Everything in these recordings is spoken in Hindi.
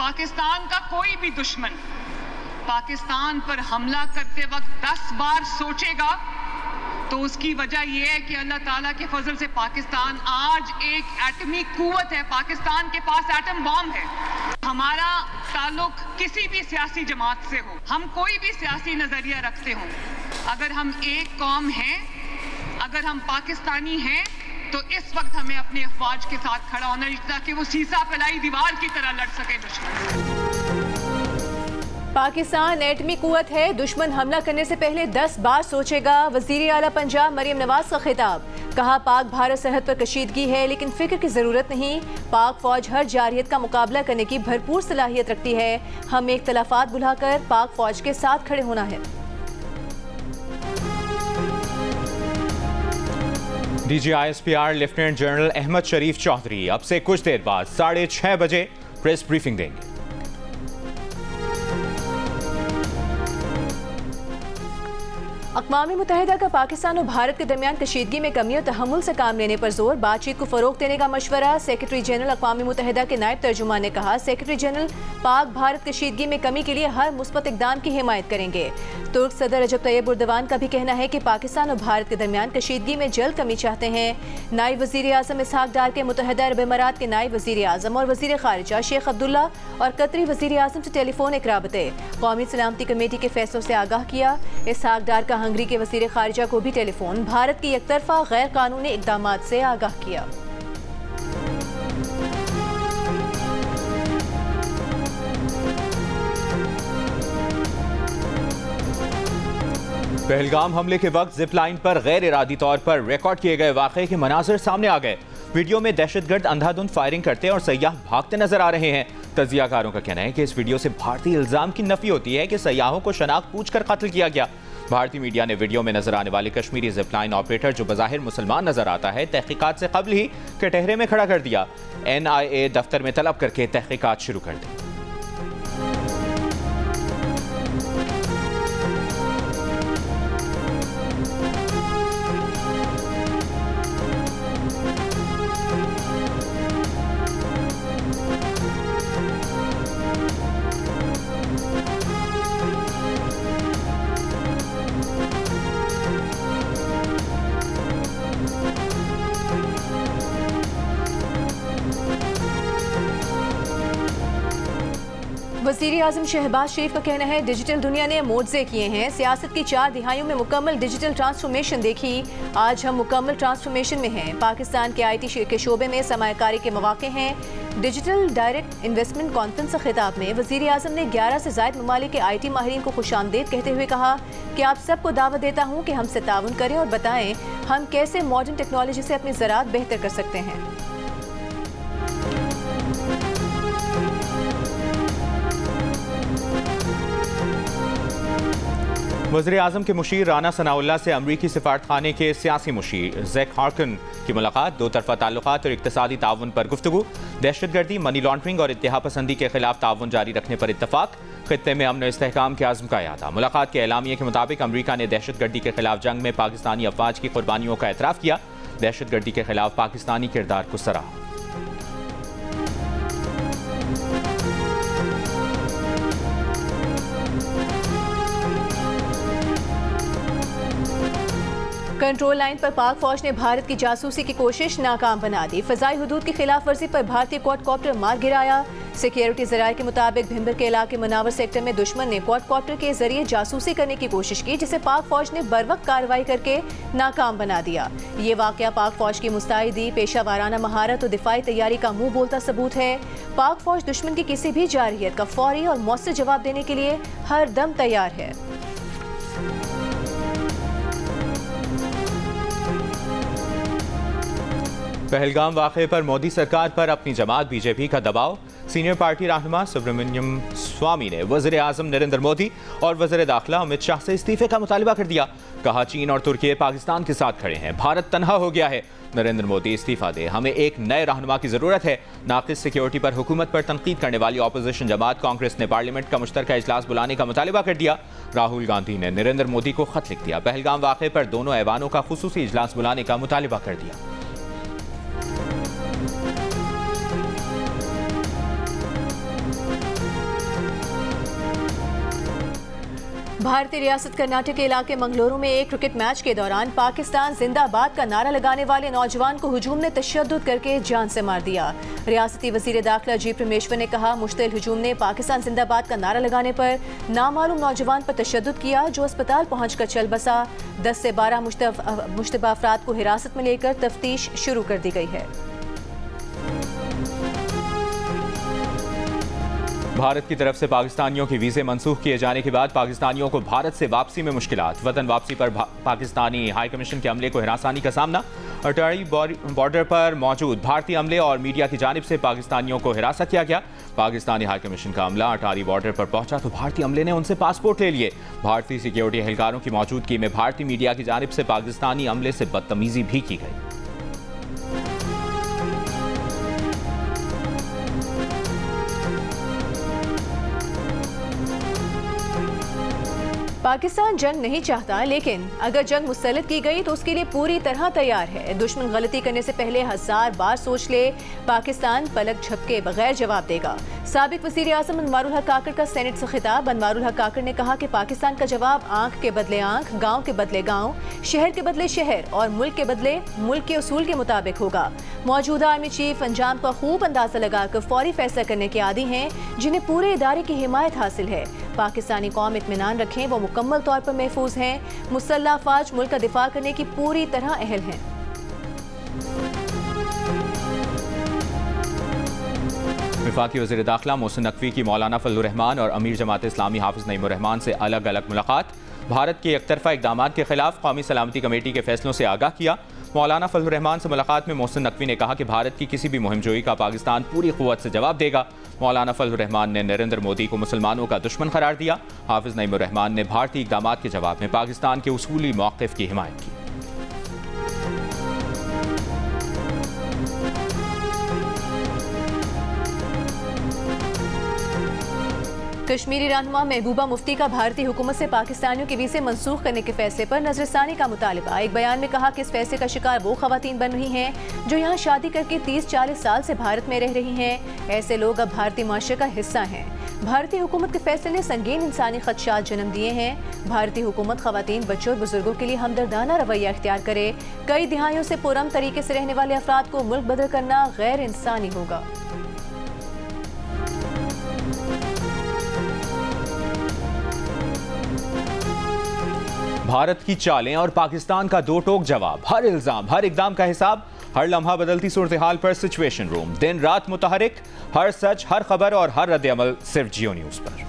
पाकिस्तान का कोई भी दुश्मन पाकिस्तान पर हमला करते वक्त 10 बार सोचेगा तो उसकी वजह यह है कि अल्लाह ताला के फजल से पाकिस्तान आज एक एटमी कुव्वत है। पाकिस्तान के पास एटम बॉम्ब है। हमारा ताल्लुक किसी भी सियासी जमात से हो, हम कोई भी सियासी नजरिया रखते हो, अगर हम एक कौम हैं, अगर हम पाकिस्तानी हैं, तो इस वक्त हमें अपने अफवाज के साथ खड़ा होना चाहिए ताकि वो सीसा फैलाई दीवार की तरह लड़ सके दुश्मन। पाकिस्तान एटमी कुव्वत है, दुश्मन हमला करने से पहले 10 बार सोचेगा। वज़ीर आला पंजाब मरियम नवाज का खिताब, कहा पाक भारत सरहद पर कशीदगी है लेकिन फिक्र की जरूरत नहीं। पाक फौज हर जारहियत का मुकाबला करने की भरपूर सलाहियत रखती है। हमें इख्तलाफात बुलाकर पाक फौज के साथ खड़े होना है। DGISPR लेफ्टिनेंट जनरल अहमद शरीफ चौधरी अब से कुछ देर बाद 6:30 बजे प्रेस ब्रीफिंग देंगे। अक़वाम मुत्तहिदा का पाकिस्तान और भारत के दरमियान कशीदगी में कमी और तहम्मुल से काम लेने पर जोर, बातचीत को फ़रोग़ देने का मशवरा। सेक्रेटरी जनरल अक़वाम मुत्तहिदा के नायब तर्जुमान ने कहा, सेक्रेटरी जनरल पाक भारत कशीदगी में कमी के लिए हर मुस्बत इक़दाम की हिमायत करेंगे। तुर्क सदर रजब तैयब एर्दोगान का भी कहना है कि पाकिस्तान और भारत के दरमियान कशीदगी में जल्द कमी चाहते हैं। नायब वज़ीर आज़म इसहाक डार के मुत्तहिदा अरब अमारात के नायब वज़ीर आज़म और वज़ीर ख़ारिजा शेख अब्दुल्ला और कतरी वज़ीर आज़म से टेलीफोनिक राबते, कौमी सलामती कमेटी के फैसलों से आगाह किया। इसहाक डार का हंगरी के वज़ीर ख़ारिजा को भी टेलीफोन भारत की एकतरफा गैर कानूनी इक़दामात से आगाह किया। पहलगाम हमले के वक्त जिप लाइन पर गैर इरादी तौर पर रिकॉर्ड किए गए वाक़े के मनाज़िर सामने आ गए। वीडियो में दहशतगर्द अंधाधुंध फायरिंग करते और सयाह भागते नजर आ रहे हैं। तजियाकारों का कहना है कि इस वीडियो से भारतीय इल्जाम की नफी होती है कि सयाहों को शनाख्त पूछकर कत्ल किया गया। भारतीय मीडिया ने वीडियो में नजर आने वाले कश्मीरी जिप लाइन ऑपरेटर, जो बज़ाहिर मुसलमान नजर आता है, तहकीकात से कबल ही कटहरे में खड़ा कर दिया। NIA दफ्तर में तलब करके तहकीकात शुरू कर दी। वज़ीर आज़म शहबाज शरीफ का कहना है, डिजिटल दुनिया ने मोज़े किए हैं। सियासत की 4 दिहाइयों में मुकम्मल डिजिटल ट्रांसफॉर्मेशन देखी, आज हम मुकम्मल ट्रांसफॉर्मेशन में हैं। पाकिस्तान के IT के शोबे में सरमायाकारी के मौके हैं। डिजिटल डायरेक्ट इन्वेस्टमेंट कॉन्फ्रेंस से खिताब में वज़ीर आज़म ने 11 से ज़ायद ममालिक के IT माहिरीन को खुशामदीद कहते हुए कहा कि आप सबको दावत देता हूँ कि हमसे ताउन करें और बताएं हम कैसे मॉडर्न टेक्नोलॉजी से अपनी ज़राअत बेहतर कर सकते हैं। वज़ीर आज़म के मुशीर राना सनाउल्लाह से अमरीकी सिफारतखाने के सियासी मुशीर ज़ैक हार्कन की मुलाकात, दो तरफ़ा ताल्लुकात और इक़्तिसादी ताउन पर गुफ्तगू, दहशतगर्दी, मनी लॉन्ड्रिंग और इत्तेहा पसंदी के खिलाफ ताउन जारी रखने पर इत्तफाक, खित्ते में अमन और इस्तेहकाम के आज़म का यादा। मुलाकात के एलामिये के मुताबिक अमरीका ने दहशतगर्दी के खिलाफ जंग में पाकिस्तानी अफवाज की कुर्बानियों का एतराफ़ किया, दहशतगर्दी के खिलाफ पाकिस्तानी किरदार को सराहा। कंट्रोल लाइन पर पाक फौज ने भारत की जासूसी की कोशिश नाकाम बना दी। फ़ज़ाई हुदूद की खिलाफ वर्जी पर भारतीय क्वाडकॉप्टर मार गिराया। सिक्योरिटी ज़राए के मुताबिक भिंबर के इलाके मुनावर सेक्टर में दुश्मन ने क्वाडकॉप्टर के जरिए जासूसी करने की कोशिश की, जिसे पाक फौज ने बरवक्त कार्रवाई करके नाकाम बना दिया। ये वाक़या पाक फौज की मुस्तैदी, पेशा वाराना महारत और दिफाई तैयारी का मुँह बोलता सबूत है। पाक फौज दुश्मन की किसी भी जारहियत का फौरी और मौसर जवाब देने के लिए हर दम तैयार है। पहलगाम वाक़े पर मोदी सरकार पर अपनी जमात BJP का दबाव, सीनियर पार्टी रहनुमा सुब्रमण्यम स्वामी ने वज़ीर आज़म नरेंद्र मोदी और वज़ीर दाखिला अमित शाह से इस्तीफे का मुतालबा कर दिया। कहा चीन और तुर्की पाकिस्तान के साथ खड़े हैं, भारत तन्हा हो गया है। नरेंद्र मोदी इस्तीफा दे, हमें एक नए रहनुमा की जरूरत है। नाक़िस सिक्योरिटी पर हुकूमत पर तनकीद करने वाली अपोजिशन जमात कांग्रेस ने पार्लियामेंट का मुश्तरका इजलास बुलाने का मुतालबा कर दिया। राहुल गांधी ने नरेंद्र मोदी को खत लिख दिया, पहलगाम वाक़े पर दोनों ऐवानों का खुसूसी इजलास बुलाने का मुतालबा कर दिया। भारतीय रियासत कर्नाटक के इलाके मंगलुरु में एक क्रिकेट मैच के दौरान पाकिस्तान जिंदाबाद का नारा लगाने वाले नौजवान को हुजूम ने तशद्दुद करके जान से मार दिया। रियासती वजीर दाखिला जी परमेश्वर ने कहा, मुश्तिल हुजूम ने पाकिस्तान जिंदाबाद का नारा लगाने पर नामालूम नौजवान पर तशद्दुद किया, जो अस्पताल पहुंचकर चल बसा। 10 से 12 मुश्तबा अफराद को हिरासत में लेकर तफ्तीश शुरू कर दी गई है। भारत की तरफ से पाकिस्तानियों के वीज़े मनसूख किए जाने के बाद पाकिस्तानियों को भारत से वापसी में मुश्किलात। वतन वापसी पर पाकिस्तानी हाई कमीशन के अमले को हिरासानी का सामना। अटारी बॉर्डर पर मौजूद भारतीय अमले और मीडिया की जानिब से पाकिस्तानियों को हिरासत किया गया। पाकिस्तानी हाई कमीशन का अमला अटारी बॉर्डर पर पहुंचा तो भारतीय अमले ने उनसे पासपोर्ट ले लिए। भारतीय सिक्योरिटी एहलकारों की मौजूदगी में भारतीय मीडिया की जानिब से पाकिस्तानी अमले से बदतमीजी भी की गई। पाकिस्तान जंग नहीं चाहता, लेकिन अगर जंग मुस्तलद की गई तो उसके लिए पूरी तरह तैयार है। दुश्मन गलती करने से पहले 1000 बार सोच ले, पाकिस्तान पलक झपके बगैर जवाब देगा। साबिक वज़ीर आज़म अनवारुल हक काकड़ का सेनेट से खिताब। अनवारुल हक काकड़ ने कहा कि पाकिस्तान का जवाब आंख के बदले आंख, गांव के बदले गांव, शहर के बदले शहर और मुल्क के बदले मुल्क के उसूल के मुताबिक होगा। मौजूदा आर्मी चीफ अंजाम का खूब अंदाजा लगाकर फौरी फैसला करने के आदी हैं, जिन्हें पूरे इदारे की हिमायत हासिल है। पाकिस्तानी कौम इत्मीनान रखें, वो मुकम्मल तौर पर महफूज हैं। मुसल्लह अफवाज मुल्क का दिफा करने की पूरी तरह अहल हैं। वफाकी वज़ीर दाखिला मोहसिन नकवी की मौलाना फजलुर रहमान और अमीर जमात इस्लामी हाफिज नईमुर रहमान से अलग अलग मुलाकात। भारत के एकतरफा इक़दाम के खिलाफ कौमी सलामती कमेटी के फैसलों से आगाह किया। मौलाना फजलुर रहमान से मुलाकात में मोहसिन नकवी ने कहा कि भारत की किसी भी मुहिमजोई का पाकिस्तान पूरी क़ुव्वत से जवाब देगा। मौलाना फजलुर रहमान ने नरेंद्र मोदी को मुसलमानों का दुश्मन करार दिया। हाफिज नईमुर रहमान ने भारतीय इक़दाम के जवाब में पाकिस्तान के उसूली मौक़िफ़ की हिमायत की। कश्मीरी रहनुमा महबूबा मुफ्ती का भारतीय हुकूमत से पाकिस्तानियों के वीज़े मनसूख करने के फैसले पर नजरसानी का मुतालिबा। एक बयान में कहा कि इस फैसले का शिकार वो खवातीन बन रही हैं जो यहाँ शादी करके 30-40 साल से भारत में रह रही हैं। ऐसे लोग अब भारतीय माशरे का हिस्सा हैं। भारतीय हुकूमत के फैसले ने संगीन इंसानी खदशात जन्म दिए हैं। भारतीय हुकूमत खवातीन, बच्चों और बुजुर्गों के लिए हमदर्दाना रवैया इख्तियार करे। कई दिहाइयों से पुरअमन तरीके से रहने वाले अफराद को मुल्क बदल करना गैर इंसानी होगा। भारत की चालें और पाकिस्तान का दो टोक जवाब। हर इल्जाम, हर इकदाम का हिसाब, हर लम्हा बदलती सूरत हाल पर सिचुएशन रूम। दिन रात मुतहरिक, हर सच, हर खबर और हर रद्द अमल सिर्फ जियो न्यूज पर।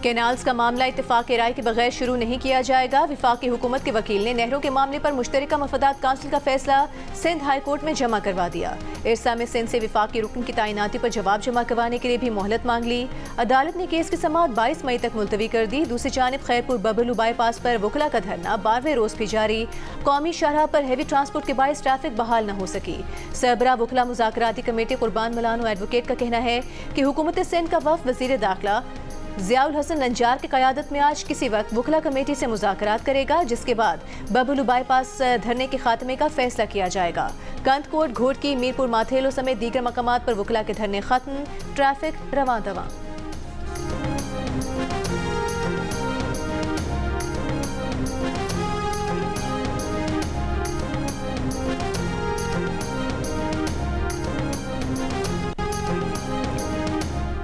कैनाल्स का मामला इत्तेफाक राय के बगैर शुरू नहीं किया जाएगा। विफाकी हुकूमत के वकील ने नहरों के मामले पर मुश्तरका मफादात काउंसिल का फैसला सिंध हाई कोर्ट में जमा करवा दिया। इरसा में सिंध से विफाकी रुकन की तैनाती पर जवाब जमा करवाने के लिए भी मोहलत मांग ली। अदालत ने केस की समाअत 22 मई तक मुलतवी कर दी। दूसरी जानिब खैरपुर बबलू बाईपास पर वकला का धरना 12वें रोज भी जारी। कौमी शाहराह पर हैवी ट्रांसपोर्ट के बायस ट्रैफिक बहाल न हो सकी। सरबरा वकला मुज़ाकराती कमेटी कुर्बान मलानो एडवोकेट का कहना है कि हुकूमत सिंध का वफ़द वज़ीर दाखिला ज़ियाउल हसन लंजार की क़यादत में आज किसी वक्त वकला कमेटी से मुज़ाकरात करेगा, जिसके बाद बबलू बाईपास धरने के खात्मे का फैसला किया जाएगा। कंदकोट, घोटकी, मीरपुर, माथेलो समेत दीगर मकामात पर वकला के धरने खत्म, ट्रैफिक रवां दवां।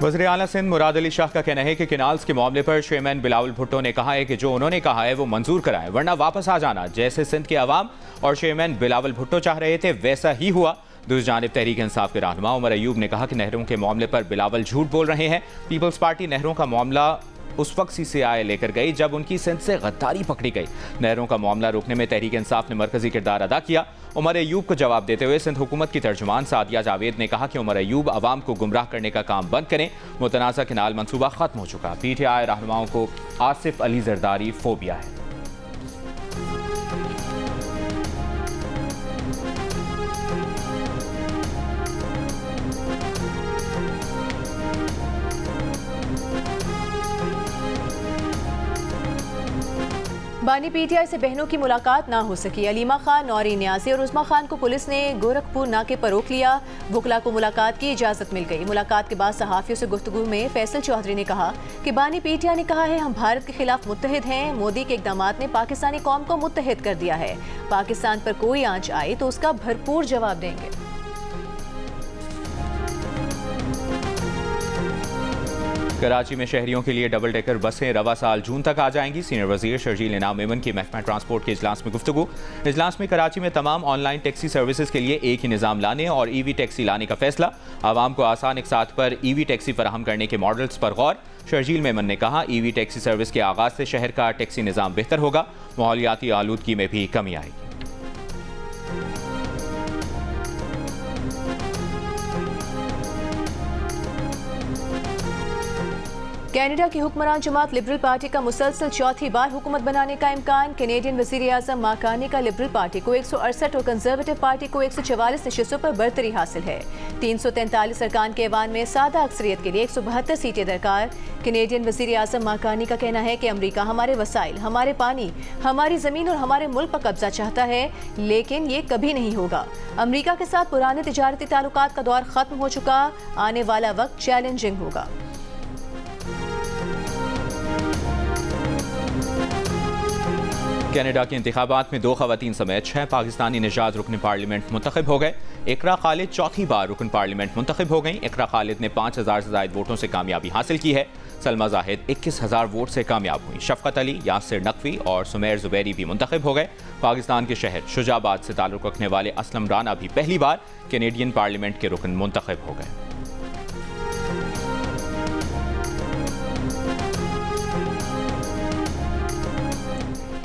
वज़ीर आला सिंध मुराद अली शाह का कहना है कि कैनाल्स के मामले पर चेयरमैन बिलावल भुट्टो ने कहा है कि जो उन्होंने कहा है वो मंजूर कराएं, वरना वापस आ जाना। जैसे सिंध के अवाम और चेयरमैन बिलावल भुट्टो चाह रहे थे वैसा ही हुआ। दूसरी जानिब तहरीक इंसाफ के रहनुमा उमर अयूब ने कहा कि नहरों के मामले पर बिलावल झूठ बोल रहे हैं। पीपल्स पार्टी नहरों का मामला उस वक्त CCI लेकर गई जब उनकी सिंध से गद्दारी पकड़ी गई। नहरों का मामला रोकने में तहरीक इंसाफ ने मरकजी किरदार अदा किया। उमर अयूब को जवाब देते हुए सिंध हुकूमत की तर्जुमान सादिया जावेद ने कहा कि उमर अयूब अवाम को गुमराह करने का काम बंद करें। मुतनाज़ा कैनाल मंसूबा खत्म हो चुका। PTI रहनुमाओं को आसिफ अली जरदारी फोबिया है। बानी पीटीआई से बहनों की मुलाकात ना हो सकी। अलीमा खान, नौरी न्याजी और उस्मा खान को पुलिस ने गोरखपुर नाके पर रोक लिया। वुकला को मुलाकात की इजाजत मिल गई। मुलाकात के बाद सहाफियों से गुफ्तगू में फैसल चौधरी ने कहा कि बानी पीटीआई ने कहा है हम भारत के खिलाफ मुत्तहिद हैं। मोदी के इक़दामात ने पाकिस्तानी कौम को मुत्तहिद कर दिया है। पाकिस्तान पर कोई आंच आए तो उसका भरपूर जवाब देंगे। कराची में शहरियों के लिए डबल डेकर बसें रवा साल जून तक आ जाएंगी। सीनियर वजीर शर्जील इनाम मेमन की महकमा ट्रांसपोर्ट के इजलास में गुफ्तगू। इजलास में कराची में तमाम ऑनलाइन टैक्सी सर्विसेज के लिए एक ही निज़ाम लाने और ईवी टैक्सी लाने का फैसला। आवाम को आसान इकसात पर ईवी टैक्सी फराहम करने के मॉडल्स पर गौर। शर्जील मेमन ने कहा ईवी टैक्सी सर्विस के आगाज से शहर का टैक्सी निज़ाम बेहतर होगा, माहौलियाती आलूदगी में भी कमी आएगी। कनाडा की हुक्मरान जमात लिबरल पार्टी का मुसलसल चौथी बार हुकूमत बनाने का इम्कान। कैनेडियन वज़ीर आज़म माकानी का लिबरल पार्टी को 168 और कंजर्वेटिव पार्टी को 144 नशिस्तों पर बरतरी हासिल है। 343 अरकान के ऐवान में सादा अक्सरियत के लिए 172 सीटें दरकार। कैनेडियन वज़ीर आज़म माकानी का कहना है कि अमरीका हमारे वसाइल, हमारे पानी, हमारी ज़मीन और हमारे मुल्क पर कब्जा चाहता है, लेकिन ये कभी नहीं होगा। अमरीका के साथ पुराने तिजारती ताल्लुकात का दौर ख़त्म हो चुका, आने वाला वक्त चैलेंजिंग होगा। कनाडा के इंतखाबात में 2 खवातीन समेत 6 पाकिस्तानी निजात रुकन पार्लियामेंट मुंतखब हो गए। इकरा खालिद चौथी बार रुकन पार्लियामेंट मुंतखब हो गई। इकरा खालिद ने 5000 से ज़ायद वोटों से कामयाबी हासिल की है। सलमा जाहिद 21,000 वोट से कामयाब हुई। शफकत अली, यासिर नकवी और सुमेर जुबैरी भी मुंतखब हो गए। पाकिस्तान के शहर शुजाबाद से ताल्लुक़ रखने वाले असलम राना भी पहली बार कैनेडियन पार्लियामेंट के रुकन मुंतखब हो गए।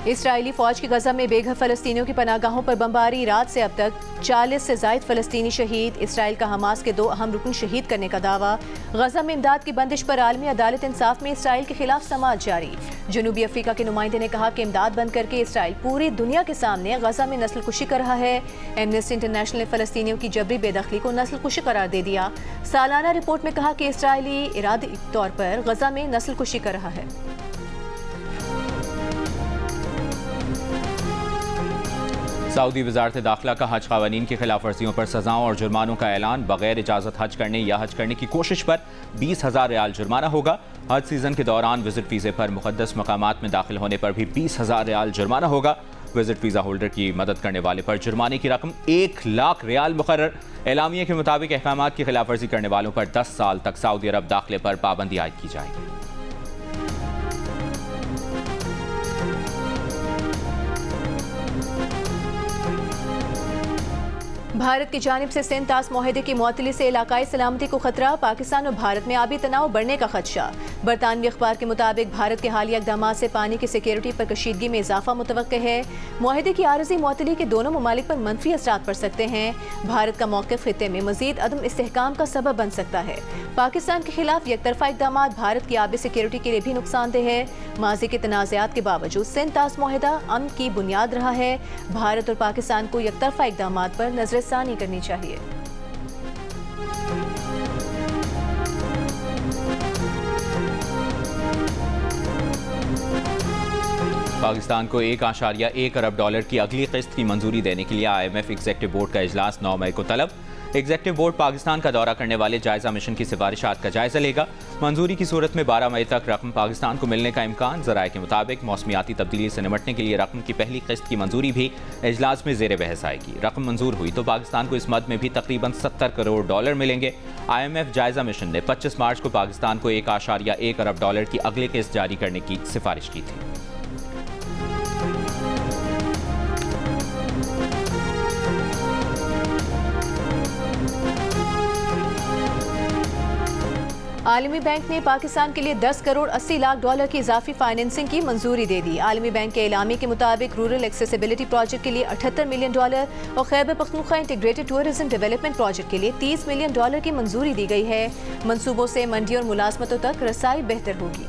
इसराइली फौज की गजा में बेघर फलस्तीनियों की पनागाहों पर बमबारी। रात से अब तक 40 से ज़ायद फलस्तीनी शहीद। इसराइल का हमास के 2 अहम रुकन शहीद करने का दावा। गजा में इमदाद की बंदिश पर आलमी अदालत इंसाफ में इसराइल के खिलाफ समाअत जारी। जनूबी अफ्रीका के नुमाइंदे ने कहा कि इमदाद बंद करके इसराइल पूरी दुनिया के सामने गजा में नस्ल कुशी कर रहा है। एमनेस्टी इंटरनेशनल ने फलस्तीनियों की जबरी बेदखली को नस्ल कुशी करार दे दिया। सालाना रिपोर्ट में कहा कि इसराइली इरादी तौर पर गजा में नस्ल कुशी कर रहा है। सऊदी वजारत दाखिला का हज क़वानीन की खिलाफ वर्जियों पर सजाओं और जुर्मानों का ऐलान। बगैर इजाज़त हज करने या हज करने की कोशिश पर 20,000 रियाल जुर्माना होगा। हज सीज़न के दौरान विजिट वीज़े पर मुक़द्दस मकामात में दाखिल होने पर भी 20,000 रियाल जुर्माना होगा। विजिट वीज़ा होल्डर की मदद करने वाले पर जुर्माने की रकम 1 लाख रियाल मुकर्रर। एलामिया के मुताबिक अहकामात की खिलाफ वर्जी करने वालों पर 10 साल तक सऊदी अरब दाखिले पर पाबंदी आयद की जाएगी। भारत की जानिब से सिंध तास मुआहदे की मुअत्तली से इलाकाई सलामती को खतरा। पाकिस्तान और भारत में आबी तनाव बढ़ने का खदशा। बरतानवी अखबार के मुताबिक भारत के हालिया इक़दामात से पानी की सिक्योरिटी पर कशीदगी में इजाफा मुतवक्के है। मुआहदे की आरज़ी मुअत्तली के दोनों ममालिक पर मनफी असरात पड़ सकते हैं। भारत का मौक़िफ़ खित्ते में मज़ीद अदम इस्तेहकाम का सबब बन सकता है। पाकिस्तान के खिलाफ एकतरफा इक़दामात भारत की आबी सिक्योरिटी के लिए भी नुकसानदेह है। माज़ी के तनाज़ात के बावजूद सिंध तास मुआहदा अमन की बुनियाद रहा है। भारत और पाकिस्तान को एकतरफा इक़दामात पर नज़रसानी करनी चाहिए। पाकिस्तान को $1.1 अरब की अगली किस्त की मंजूरी देने के लिए IMF एग्जीक्यूटिव बोर्ड का इजलास 9 मई को तलब। एग्जीक्यूटिव बोर्ड पाकिस्तान का दौरा करने वाले जायजा मिशन की सिफारिशात का जायजा लेगा। मंजूरी की सूरत में 12 मई तक रकम पाकिस्तान को मिलने का इम्कान। ज़राए के मुताबिक मौसमियाती तब्दीली से निपटने के लिए रकम की पहली किस्त की मंजूरी भी इजलास में ज़ेर बहस आएगी। रकम मंजूर हुई तो पाकिस्तान को इस मद में भी तकरीबन $70 करोड़ मिलेंगे। IMF जायजा मिशन ने 25 मार्च को पाकिस्तान को $1.1 अरब की अगली किस्त जारी करने की सिफारिश की थी। आलमी बैंक ने पाकिस्तान के लिए $10 करोड़ 80 लाख की इजाफी फाइनेंसिंग की मंजूरी दे दी। आलमी बैंक के एलामी के मुताबिक रूरल एक्सेसिबिलिटी प्रोजेक्ट के लिए $78 मिलियन और Khyber Pakhtunkhwa integrated tourism development project के लिए $30 मिलियन की मंजूरी दी गई है। मंसूबों से मंडियों और मुलाजमतों तक रसाई बेहतर होगी।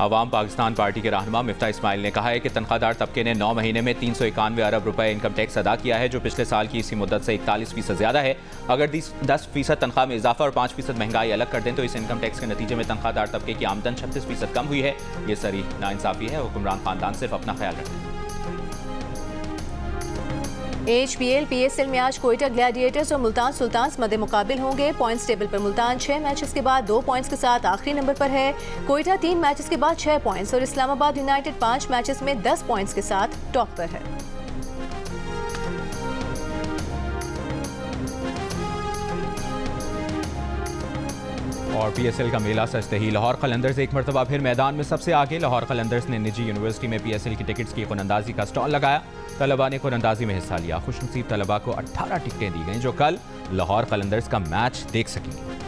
अवाम पाकिस्तान पार्टी के रहनुमा मिफ्ता इस्माइल ने कहा है कि तनख्वाहदार तबके ने 9 महीने में 391 अरब रुपए इनकम टैक्स अदा किया है, जो पिछले साल की इसी मुद्दत से 41% ज़्यादा है। अगर 10% तनख्वाह में इजाफा और 5% महंगाई अलग कर दें तो इस इनकम टैक्स के नतीजे में तनख्वाहदार तबके की आमदन 36% कम हुई है। ये सरीह नाइंसाफी है। हुक्मरान खानदान सिर्फ अपना ख्याल रखते हैं। HPL PSL में आज कोयटा ग्लैडिएटर्स और मुल्तान सुल्तान्स मध्य मुकाबिल होंगे। पॉइंट्स टेबल पर मुल्तान 6 मैचेस के बाद 2 पॉइंट्स के साथ आखिरी नंबर पर है। कोयटा 3 मैचेस के बाद 6 पॉइंट्स और इस्लामाबाद यूनाइटेड 5 मैचेस में 10 पॉइंट्स के साथ टॉप पर है। और PSL का मेला सजते ही लाहौर कलंदर्स एक मरतबा फिर मैदान में सबसे आगे। लाहौर कलंदर्स ने निजी यूनिवर्सिटी में PSL की टिकट्स की कुरअंदाजी का स्टॉल लगाया। तलबा ने कुरअंदाजी में हिस्सा लिया। खुशनसीब तलबा को 18 टिकटें दी गईं जो कल लाहौर कलंदर्स का मैच देख सकेंगे।